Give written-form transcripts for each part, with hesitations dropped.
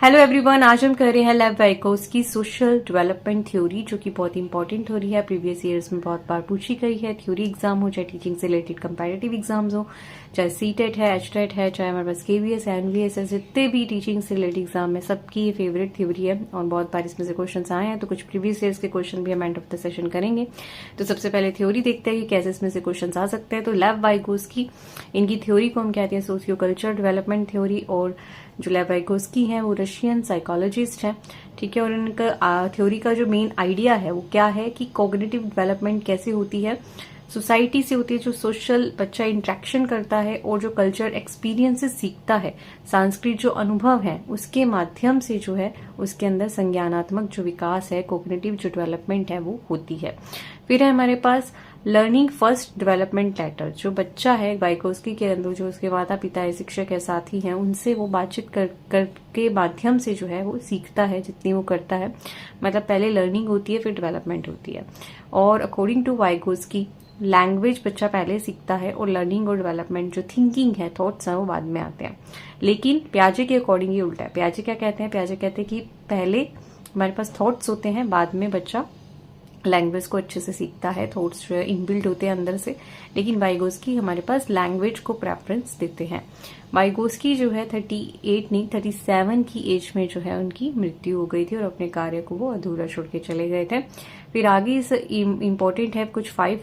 Hello everyone, आज हम कर रहे हैं लेव वाइकोस की सोशल डेवलपमेंट थ्योरी, जो कि बहुत इंपॉर्टेंट थ्योरी है। प्रीवियस ईयर्स में बहुत बार पूछी गई है। थ्योरी एग्जाम हो, चाहे टीचिंग से रिलेटेड कंपैरेटिव एग्जाम्स हो, चाहे सीटेट है, एचटेट है, चाहे हमारे पास केवीएस है, एनवीएस है, जितने भी टीचिंग से रिलेटेड एग्जाम है सबकी ये फेवरेट थ्योरी है और बहुत बार इसमें से क्वेश्चन आए हैं। तो कुछ प्रीवियस ईयर्स के क्वेश्चन भी हम एंड ऑफ द सेशन करेंगे। तो सबसे पहले थ्योरी देखते हैं कि कैसे इसमें से क्वेश्चन आ सकते हैं। तो लेव वाइकोस की इनकी थ्योरी को हम कहते हैं सोशियो कल्चर डेवलपमेंट थ्योरी, और जो लेव वाइकोस्की हैं वो रशियन साइकोलॉजिस्ट हैं। ठीक है, और इनका थ्योरी का जो मेन आइडिया है वो क्या है कि कॉग्निटिव डेवलपमेंट कैसे होती है, सोसाइटी से होती है, जो सोशल बच्चा इंटरेक्शन करता है और जो कल्चर एक्सपीरियंसेस सीखता है, सांस्कृतिक जो अनुभव है उसके माध्यम से जो है उसके अंदर संज्ञानात्मक जो विकास है, कॉग्निटिव जो डेवलपमेंट है वो होती है। फिर है हमारे पास लर्निंग फर्स्ट डेवलपमेंट लेटर, जो बच्चा है वाइकोस्की के अंदर, जो उसके माता पिता है, शिक्षक है, साथी हैं, उनसे वो बातचीत के माध्यम से जो है वो सीखता है जितनी वो करता है। मतलब पहले लर्निंग होती है, फिर डेवलपमेंट होती है। और अकॉर्डिंग टू वाइकोस्की लैंग्वेज बच्चा पहले सीखता है और लर्निंग और डेवलपमेंट जो थिंकिंग है, थॉट्स हैं, वो बाद में आते हैं। लेकिन प्याजे के अकॉर्डिंग ये उल्टा है। प्याजे क्या कहते हैं? प्याजे कहते हैं कि पहले हमारे पास थॉट्स होते हैं, बाद में बच्चा लैंग्वेज को अच्छे से सीखता है, थॉट्स जो है इनबिल्ट होते हैं अंदर से। लेकिन वाइगोस्की हमारे पास लैंग्वेज को प्रेफरेंस देते हैं। वाइगोस्की जो है 37 की एज में जो है उनकी मृत्यु हो गई थी और अपने कार्य को वो अधूरा छोड़ के चले गए थे। फिर आगे इस इम्पोर्टेंट है कुछ 5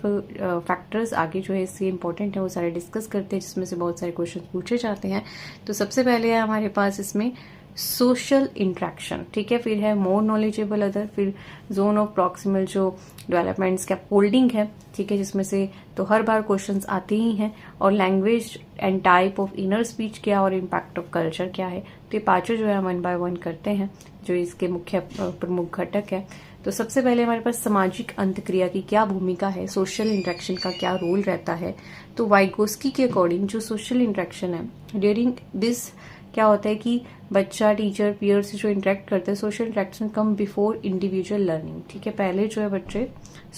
फैक्टर्स आगे जो है इससे इम्पोर्टेंट है वो सारे डिस्कस करते हैं, जिसमें से बहुत सारे क्वेश्चन पूछे जाते हैं। तो सबसे पहले है हमारे पास इसमें सोशल इंट्रैक्शन। ठीक है, फिर है मोर नॉलेजेबल अदर, फिर जोन ऑफ प्रॉक्सिमल जो डेवलपमेंट स्कैफोल्डिंग है। ठीक है, जिसमें से तो हर बार क्वेश्चंस आते ही हैं। और language and type of inner speech क्या और इम्पैक्ट ऑफ कल्चर क्या है। तो ये पांचों जो है 1 बाय 1 करते हैं, जो इसके मुख्य प्रमुख घटक है। तो सबसे पहले हमारे पास सामाजिक अंतक्रिया की क्या भूमिका है, सोशल इंट्रैक्शन का क्या रोल रहता है। तो वाइगोस्की के अकॉर्डिंग जो सोशल इंट्रैक्शन है ड्यूरिंग दिस क्या होता है कि बच्चा टीचर पीयर से जो इंटरेक्ट करते हैं, social interaction come before individual learning. ठीक है, पहले जो है बच्चे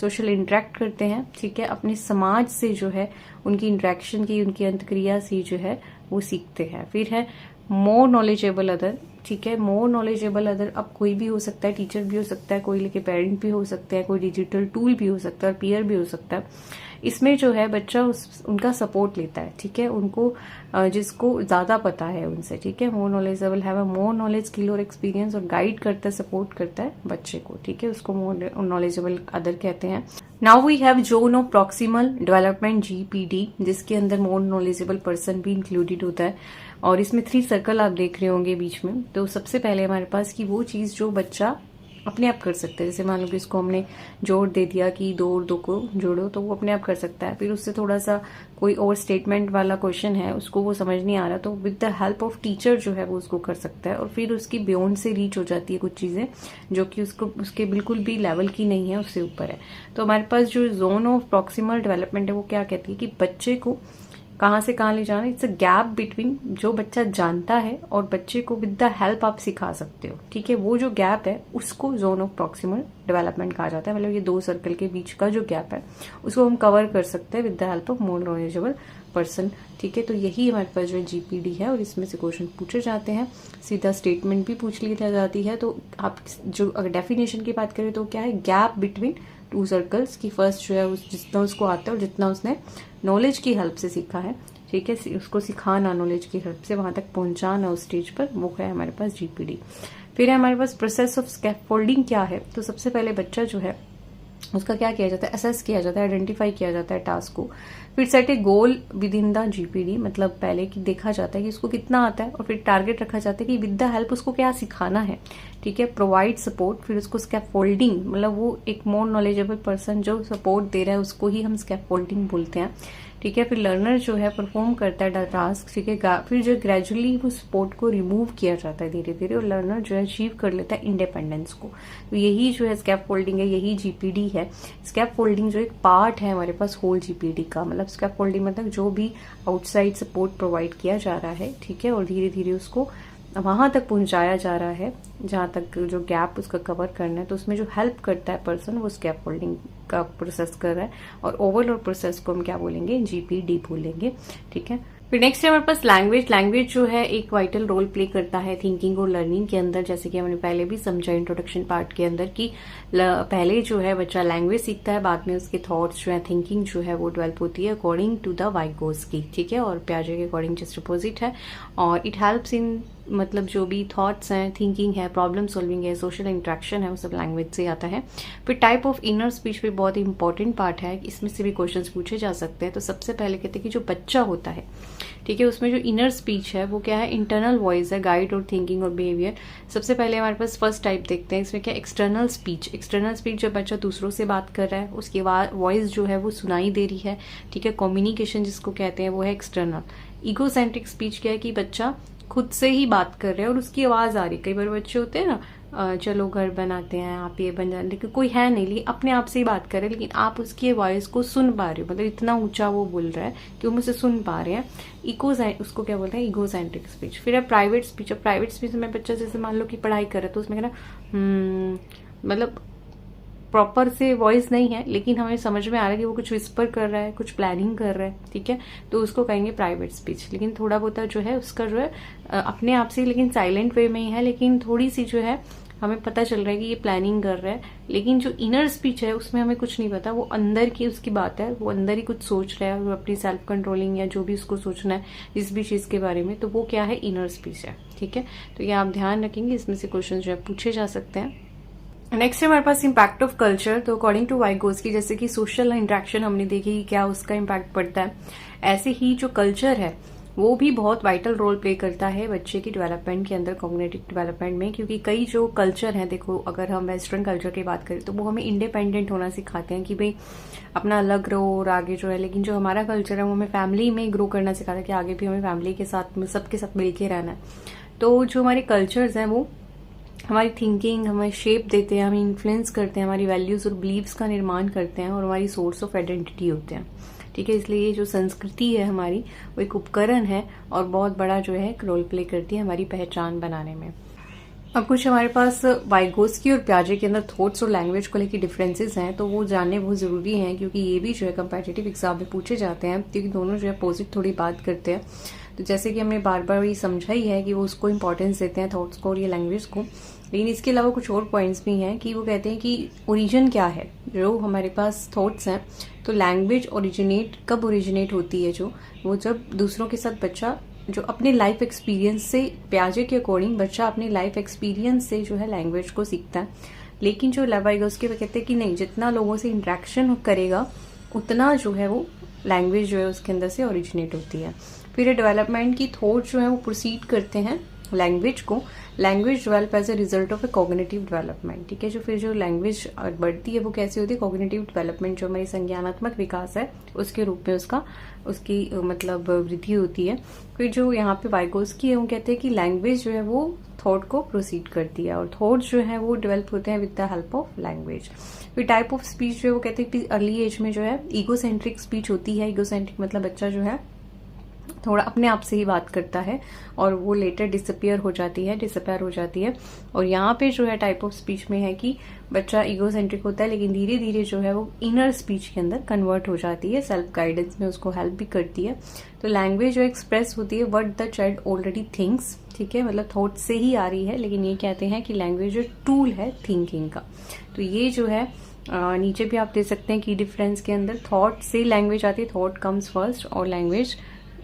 सोशल इंटरेक्ट करते हैं। ठीक है, अपने समाज से जो है उनकी इंटरेक्शन की, उनकी अंतक्रिया से जो है वो सीखते हैं। फिर है मोर नॉलेजेबल अदर। ठीक है, मोर नॉलेजेबल अदर अब कोई भी हो सकता है, टीचर भी हो सकता है, कोई लेके पेरेंट भी हो सकता है, कोई डिजिटल टूल भी हो सकता है और पीयर भी हो सकता है। इसमें जो है बच्चा उनका सपोर्ट लेता है। ठीक है, उनको जिसको ज्यादा पता है उनसे। ठीक है, मोर नॉलेजेबल है, मोर नॉलेज, स्किल और एक्सपीरियंस, और गाइड करता है, सपोर्ट करता है बच्चे को। ठीक है, उसको मोर नॉलेजेबल अदर कहते हैं। Now we have zone of proximal development ZPD, जिसके अंदर मोर नॉलेजेबल पर्सन भी इंक्लूडेड होता है। और इसमें 3 सर्कल आप देख रहे होंगे बीच में। तो सबसे पहले हमारे पास की वो चीज जो बच्चा अपने आप कर सकते हैं, जैसे मान लो कि इसको हमने जोड़ दे दिया कि 2 और 2 को जोड़ो, तो वो अपने आप कर सकता है। फिर उससे थोड़ा सा कोई और स्टेटमेंट वाला क्वेश्चन है, उसको वो समझ नहीं आ रहा, तो with the help of teacher जो है वो उसको कर सकता है। और फिर उसकी बियॉन्ड से रीच हो जाती है कुछ चीजें जो कि उसको उसके बिल्कुल भी लेवल की नहीं है, उससे ऊपर है। तो हमारे पास जो जोन ऑफ प्रॉक्सिमल डेवलपमेंट है वो क्या कहती है कि बच्चे को कहाँ से कहाँ ले जाना। इट्स अ गैप बिटवीन जो बच्चा जानता है और बच्चे को विद द हेल्प आप सिखा सकते हो। ठीक है, वो जो गैप है उसको जोन ऑफ प्रॉक्सिमल डेवलपमेंट कहा जाता है। मतलब ये 2 सर्कल के बीच का जो गैप है उसको हम कवर कर सकते हैं with the help of more knowledgeable person. ठीक है, तो यही हमारे पास जो जीपीडी है और इसमें से क्वेश्चन पूछे जाते हैं। सीधा स्टेटमेंट भी पूछ ली जाती है। तो आप जो अगर डेफिनेशन की बात करें तो क्या है, गैप बिटवीन 2 सर्कल्स की फर्स्ट जो है जितना उसको आता है और जितना उसने नॉलेज की हेल्प से सीखा है। ठीक है, उसको सिखाना नॉलेज की हेल्प से वहां तक पहुंचाना उस स्टेज पर, वो है हमारे पास जीपीडी। फिर है हमारे पास प्रोसेस ऑफ स्कैफोल्डिंग क्या है। तो सबसे पहले बच्चा जो है उसका क्या किया जाता है, असेस किया जाता है, आइडेंटिफाई किया जाता है टास्क को। फिर set A goal with in the GPD, मतलब पहले कि देखा जाता है कि उसको कितना आता है, और फिर टारगेट रखा जाता है कि विद द हेल्प उसको क्या सिखाना है। ठीक है, प्रोवाइड सपोर्ट, फिर उसको स्कैफोल्डिंग, मतलब वो एक मोर नॉलेजेबल पर्सन जो सपोर्ट दे रहा है उसको ही हम स्कैफोल्डिंग बोलते हैं। ठीक है, फिर लर्नर जो है परफॉर्म करता है टास्क। ठीक है, फिर जो ग्रेजुअली वो सपोर्ट को रिमूव किया जाता है धीरे धीरे, और लर्नर जो है अचीव कर लेता है इंडिपेंडेंस को। तो यही जो है स्कैफोल्डिंग है, यही जीपीडी है। स्कैफोल्डिंग जो एक पार्ट है हमारे पास होल जीपीडी का, मतलब स्कैफोल्डिंग मतलब जो भी आउटसाइड सपोर्ट प्रोवाइड किया जा रहा है। ठीक है, और धीरे धीरे उसको वहां तक पहुंचाया जा रहा है जहां तक जो गैप उसका कवर करना है। तो उसमें जो हेल्प करता है पर्सन वो स्कैफोल्डिंग का प्रोसेस कर रहा है, और ओवरऑल प्रोसेस को हम क्या बोलेंगे, जीपीडी बोलेंगे। ठीक है, फिर नेक्स्ट है हमारे पास लैंग्वेज। लैंग्वेज जो है एक वाइटल रोल प्ले करता है थिंकिंग और लर्निंग के अंदर, जैसे कि हमने पहले भी समझा इंट्रोडक्शन पार्ट के अंदर कि पहले जो है बच्चा लैंग्वेज सीखता है, बाद में उसके थॉट्स जो है, थिंकिंग जो है वो डेवलप होती है अकॉर्डिंग टू द वाइगोस्की, ठीक है, और पियाजे के अकॉर्डिंग जस्ट अपोजिट है। और इट हेल्प्स इन मतलब जो भी थॉट्स हैं, थिंकिंग है, प्रॉब्लम सॉल्विंग है, सोशल इंटरेक्शन है, वो सब लैंग्वेज से आता है। फिर टाइप ऑफ इनर स्पीच भी बहुत इंपॉर्टेंट पार्ट है, इसमें से भी क्वेश्चंस पूछे जा सकते हैं। तो सबसे पहले कहते हैं कि जो बच्चा होता है, ठीक है, उसमें जो इनर स्पीच है वो क्या है, इंटरनल वॉइस है, गाइड और थिंकिंग और बिहेवियर। सबसे पहले हमारे पास फर्स्ट टाइप देखते हैं, इसमें क्या एक्सटर्नल स्पीच। एक्सटर्नल स्पीच जब बच्चा दूसरों से बात कर रहा है, उसकी वॉइस जो है वो सुनाई दे रही है, ठीक है, कम्युनिकेशन जिसको कहते हैं वो है एक्सटर्नल। ईगोसेंट्रिक स्पीच क्या है कि बच्चा खुद से ही बात कर रहे हैं और उसकी आवाज आ रही है। कई बार बच्चे होते हैं ना, चलो घर बनाते हैं, आप ये बन जाए, लेकिन कोई है नहीं, लेकिन अपने आप से ही बात कर रहे हैं, लेकिन आप उसकी वॉइस को सुन पा रहे हो, मतलब इतना ऊंचा वो बोल रहा है कि वो मुझसे सुन पा रहे हैं। उसको क्या बोलते हैं, ईगोसेंट्रिक स्पीच। फिर है प्राइवेट स्पीच। अब प्राइवेट स्पीच में बच्चा जैसे मान लो कि पढ़ाई कर रहा है, तो उसमें कहना मतलब प्रॉपर से वॉइस नहीं है, लेकिन हमें समझ में आ रहा है कि वो कुछ विस्पर कर रहा है, कुछ प्लानिंग कर रहा है, ठीक है, तो उसको कहेंगे प्राइवेट स्पीच। लेकिन थोड़ा बहुत जो है उसका जो है अपने आप से, लेकिन साइलेंट वे में ही है, लेकिन थोड़ी सी जो है हमें पता चल रहा है कि ये प्लानिंग कर रहा है, लेकिन जो इनर स्पीच है उसमें हमें कुछ नहीं पता, वो अंदर की उसकी बात है, वो अंदर ही कुछ सोच रहा है, वो अपनी सेल्फ कंट्रोलिंग या जो भी उसको सोचना है जिस भी चीज के बारे में, तो वो क्या है, इनर स्पीच है, ठीक है। तो ये आप ध्यान रखेंगे, इसमें से क्वेश्चन जो है पूछे जा सकते हैं। नेक्स्ट है हमारे पास इम्पैक्ट ऑफ कल्चर। तो अकॉर्डिंग टू वाइगोस्की, जैसे कि सोशल इंटरेक्शन हमने देखी क्या उसका इम्पैक्ट पड़ता है, ऐसे ही जो कल्चर है वो भी बहुत वाइटल रोल प्ले करता है बच्चे की डेवलपमेंट के अंदर, कॉग्निटिव डेवलपमेंट में। क्योंकि कई जो कल्चर है, देखो अगर हम वेस्टर्न कल्चर की बात करें तो वो हमें इंडिपेंडेंट होना सिखाते हैं कि भाई अपना अलग रहो और आगे जो है, लेकिन जो हमारा कल्चर है वो हमें फैमिली में ग्रो करना सिखाता है कि आगे भी हमें फैमिली के साथ में सबके साथ मिलके रहना है। तो जो हमारे कल्चर्स हैं वो हमारी थिंकिंग हमें शेप देते हैं, हमें इन्फ्लुएंस करते हैं, हमारी वैल्यूज और बिलीव्स का निर्माण करते हैं और हमारी सोर्स ऑफ आइडेंटिटी होते हैं, ठीक है। इसलिए ये जो संस्कृति है हमारी, वो एक उपकरण है और बहुत बड़ा जो है रोल प्ले करती है हमारी पहचान बनाने में। अब कुछ हमारे पास वाइगोस्की और पियाजे के अंदर थॉट्स और लैंग्वेज को लेकर डिफरेंसेस हैं, तो वो जानने बहुत जरूरी हैं, क्योंकि ये भी जो है कंपैटिटिव एग्जाम में पूछे जाते हैं, क्योंकि दोनों जो है अपोजिट थोड़ी बात करते हैं। तो जैसे कि हमने बार बार ये समझा ही है कि वो उसको इंपॉर्टेंस देते हैं थॉट्स को और ये लैंग्वेज को, लेकिन इसके अलावा कुछ और पॉइंट्स भी हैं कि वो कहते हैं कि ओरिजिन क्या है, जो हमारे पास थॉट्स हैं, तो लैंग्वेज कब ओरिजिनेट होती है, जो वो जब दूसरों के साथ बच्चा जो अपने लाइफ एक्सपीरियंस से, पियाजे के अकॉर्डिंग बच्चा अपने लाइफ एक्सपीरियंस से जो है लैंग्वेज को सीखता है। लेकिन जो वाइगोस्की वो कहते हैं कि नहीं, जितना लोगों से इंटरेक्शन करेगा उतना जो है वो लैंग्वेज जो है उसके अंदर से ओरिजिनेट होती है। फिर डेवलपमेंट की थॉट जो है वो प्रोसीड करते हैं लैंग्वेज को। Language develop as a result of a cognitive development, ठीक है। जो फिर जो लैंग्वेज बढ़ती है वो कैसे होती है, कॉग्निटिव डेवलपमेंट, जो हमारी संज्ञानात्मक विकास है उसके रूप में उसकी मतलब वृद्धि होती है। फिर जो यहाँ पे वाइगोस्की है वो कहते हैं कि लैंग्वेज जो है वो थॉट को प्रोसीड करती है और थॉट जो है वो डेवलप होते हैं with the help of language. फिर टाइप ऑफ स्पीच जो है वो कहते हैं कि अर्ली एज में जो है ईगोसेंट्रिक स्पीच होती है। ईगोसेंट्रिक मतलब बच्चा जो है थोड़ा अपने आप से ही बात करता है और वो लेटर डिसअपियर हो जाती है। और यहाँ पे जो है टाइप ऑफ स्पीच में है कि बच्चा ईगोसेंट्रिक होता है, लेकिन धीरे धीरे जो है वो इनर स्पीच के अंदर कन्वर्ट हो जाती है, सेल्फ गाइडेंस में उसको हेल्प भी करती है। तो लैंग्वेज जो एक्सप्रेस होती है what the child already thinks, ठीक है, मतलब थॉट से ही आ रही है, लेकिन ये कहते हैं कि लैंग्वेज जो टूल है थिंकिंग का। तो ये जो है नीचे भी आप दे सकते हैं कि डिफरेंस के अंदर थॉट से लैंग्वेज आती है, थॉट कम्स फर्स्ट, और लैंग्वेज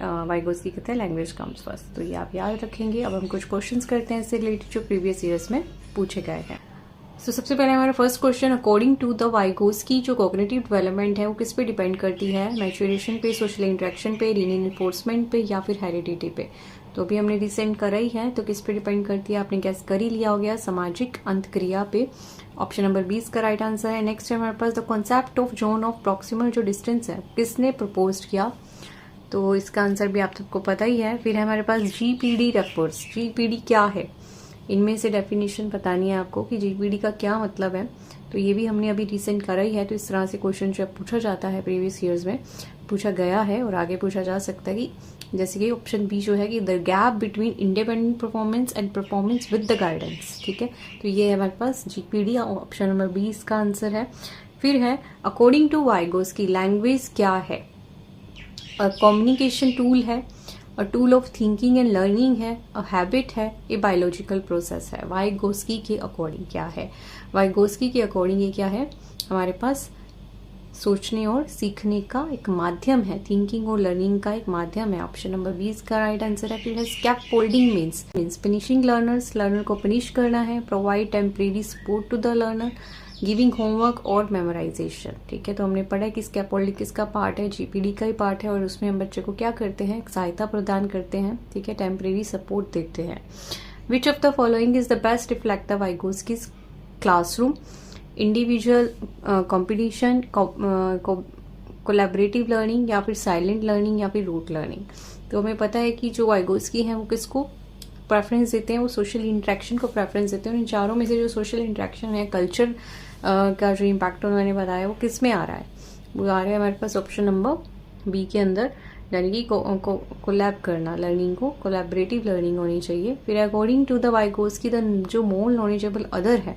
वाइगोस्की कहते हैं लैंग्वेज कम्स फर्स्ट। तो ये आप याद रखेंगे। अब हम कुछ क्वेश्चंस करते हैं इससे रिलेटेड जो प्रीवियस ईयर्स में पूछे गए हैं। तो सबसे पहले हमारा first question, according to the Vygotsky जो कॉग्निटिव डेवलपमेंट है वो किस पे डिपेंड करती है, मैच्योरेशन पे, सोशल इंटरेक्शन पे, रीइंफोर्समेंट पे या फिर हेरिडिटी पे। तो अभी हमने रिसेंट करा ही है, तो किस पे डिपेंड करती है आपने गैस कर ही लिया हो गया, सामाजिक अंतक्रिया पे। ऑप्शन नंबर 20 का राइट आंसर है। नेक्स्ट है हमारे पास the concept of zone of proximal जो डिस्टेंस है किसने प्रपोज किया, तो इसका आंसर भी आप सबको पता ही है। फिर है हमारे पास जीपीडी रेफर्स, जीपीडी क्या है, इनमें से डेफिनेशन बतानी है आपको कि जीपीडी का क्या मतलब है। तो ये भी हमने अभी रिसेंट करा ही है, तो इस तरह से क्वेश्चन जो पूछा जाता है प्रीवियस ईयर्स में पूछा गया है और आगे पूछा जा सकता है कि जैसे कि ऑप्शन बी जो है कि the gap between independent performance and performance with the guidance, ठीक है। तो ये है हमारे पास जीपीडी, ऑप्शन नंबर 20 का आंसर है। फिर है अकॉर्डिंग टू वाइगोस्की लैंग्वेज क्या है, कम्युनिकेशन टूल है, a tool of thinking and learning है, अ हैबिट है, ये बायोलॉजिकल प्रोसेस है। वाइगोस्की के अकॉर्डिंग क्या है? वाइगोस्की के अकॉर्डिंग ये क्या है? हमारे पास सोचने और सीखने का एक माध्यम है, थिंकिंग और लर्निंग का एक माध्यम है। ऑप्शन नंबर 20 का राइट आंसर है। फिर है scaffolding means finishing learners, learner को फिनिश करना है। Provide temporary support to the learner, giving homework और मेमोराइजेशन। ठीक है, तो हमने पढ़ा कि स्कैफोल्डिंग किसका पार्ट है? जीपीडी का ही पार्ट है, और उसमें हम बच्चे को क्या करते हैं? सहायता प्रदान करते हैं। ठीक है, टेम्परेरी सपोर्ट देते हैं। Which of the following is the best reflect the Vygotsky's classroom? Individual competition, collaborative learning, या फिर साइलेंट लर्निंग, या फिर रूट लर्निंग। तो हमें पता है कि जो वाइगोस्की हैं वो किसको प्रेफरेंस देते हैं? वो सोशल इंटरेक्शन को प्रेफरेंस देते हैं। इन चारों में से जो सोशल इंटरेक्शन है, कल्चर का जो इम्पैक्ट उन्होंने बताया वो किस में आ रहा है? वो आ रहा है हमारे पास ऑप्शन नंबर बी के अंदर, यानी कि कोलैब करना, लर्निंग को कोलैबोरेटिव लर्निंग होनी चाहिए। फिर according to the Vygotsky the जो मोर नॉलेजेबल अदर है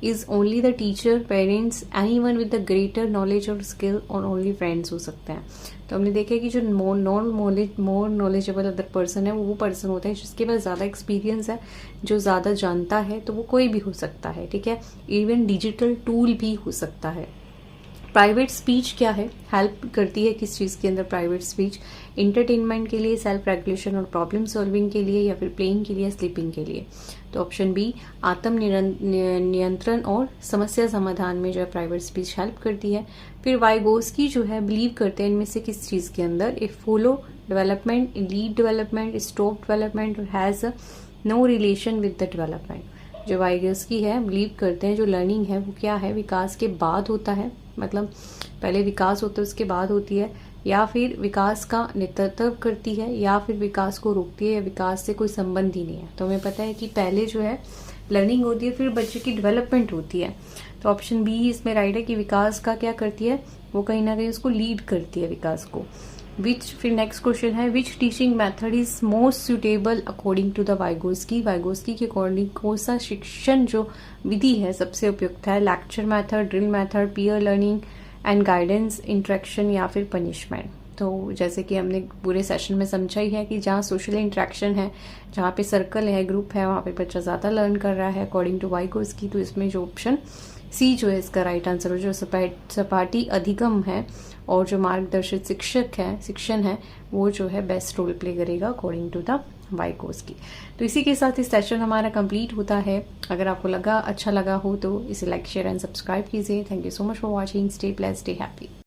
is only the teacher, parents, anyone with the greater knowledge और स्किल, और ओनली फ्रेंड्स हो सकते हैं। तो हमने देखा कि जो मोर नॉलेजेबल अदर पर्सन है वो पर्सन होता है जिसके पास ज़्यादा एक्सपीरियंस है, जो ज़्यादा जानता है। तो वो कोई भी हो सकता है। ठीक है, इवन डिजिटल टूल भी हो सकता है। प्राइवेट स्पीच क्या है? हेल्प करती है किस चीज़ के अंदर प्राइवेट स्पीच? इंटरटेनमेंट के लिए, सेल्फ रेगुलेशन और प्रॉब्लम सॉल्विंग के लिए, या फिर प्लेइंग के लिए, स्लीपिंग के लिए। तो ऑप्शन बी, आत्म नियंत्रण और समस्या समाधान में जो है प्राइवेट स्पीच हेल्प करती है। फिर वाइगोस्की जो है बिलीव करते हैं इनमें से किस चीज़ के अंदर? A follow development, lead development, stop development, और has no relation with the development. जो वाइगोस्की है बिलीव करते हैं जो लर्निंग है वो क्या है? विकास के बाद होता है, मतलब पहले विकास होता है उसके बाद होती है, या फिर विकास का नेतृत्व करती है, या फिर विकास को रोकती है, या विकास से कोई संबंध ही नहीं है। तो हमें पता है कि पहले जो है लर्निंग होती है, फिर बच्चे की डेवलपमेंट होती है। तो ऑप्शन बी इसमें राइट है कि विकास का क्या करती है? वो कहीं ना कहीं उसको लीड करती है, विकास को। फिर नेक्स्ट क्वेश्चन है which teaching method is most suitable according to the Vygotsky? Vygotsky के अकॉर्डिंग कौन सा शिक्षण जो विधि है सबसे उपयुक्त है? Lecture method, drill method, peer learning and guidance, interaction, या फिर पनिशमेंट? तो जैसे कि हमने पूरे सेशन में समझा ही है कि जहाँ सोशल इंटरेक्शन है, जहाँ पे सर्कल है, ग्रुप है, वहाँ पे बच्चा ज़्यादा लर्न कर रहा है अकॉर्डिंग टू वाइगोस्की। तो इसमें जो ऑप्शन सी जो है इसका राइट आंसर है। जो सपाटी अधिगम है और जो मार्गदर्शित शिक्षण है वो जो है बेस्ट रोल प्ले करेगा अकॉर्डिंग टू द वाइगोस्की। तो इसी के साथ इस सेशन हमारा कंप्लीट होता है। अगर आपको अच्छा लगा हो तो इसे लाइक, शेयर एंड सब्सक्राइब कीजिए। Thank you so much for watching. Stay blessed, stay happy.